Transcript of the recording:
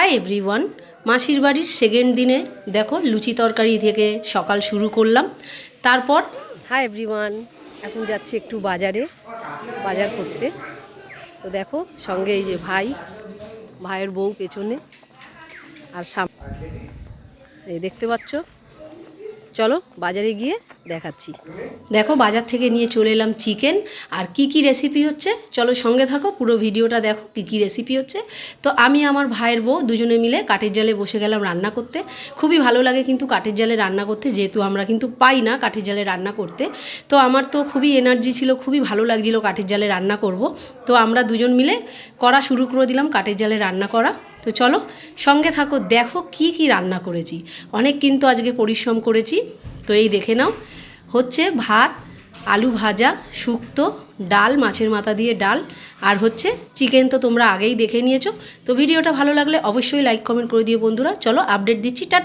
Hi everyone, মাসির বাড়ির second দিনে দেখো লুচি তরকারি থেকে সকাল শুরু করলাম। তারপর হাই এভরিওয়ান, এখন যাচ্ছি একটু বাজার করতে। তো দেখো সঙ্গে এই যে ভাইয়ের বউ পেছনে, আর এই দেখতে পাচ্ছ। চলো বাজারে গিয়ে দেখাচ্ছি। দেখো বাজার থেকে নিয়ে চলে এলাম চিকেন। আর কি রেসিপি হচ্ছে চলো সঙ্গে থাকো, পুরো ভিডিওটা দেখো কি রেসিপি হচ্ছে। তো আমি আমার ভাইয়ের বউ দুজনে মিলে কাঠের জালে বসে গেলাম রান্না করতে। খুবই ভালো লাগে কিন্তু কাঠের জালে রান্না করতে, যেহেতু আমরা কিন্তু পাই না কাঠের জালে রান্না করতে। তো আমার তো খুবই এনার্জি ছিল, খুবই ভালো লাগছিল কাঠের জালে রান্না করব। তো আমরা দুজন মিলে করা শুরু করে দিলাম কাঠের জালে রান্না করা। তো চলো সঙ্গে থাকো, দেখো কি রান্না করেছি। অনেক কিন্তু আজকে পরিশ্রম করেছি। তো এই দেখে নাও, হচ্ছে ভাত, আলু ভাজা, শুক্তো, ডাল, মাছের মাথা দিয়ে ডাল, আর হচ্ছে চিকেন। তো তোমরা আগেই দেখে নিয়েছো। তো ভিডিওটা ভালো লাগলে অবশ্যই লাইক কমেন্ট করে দিও বন্ধুরা। চলো আপডেট দিচ্ছি, টাটা।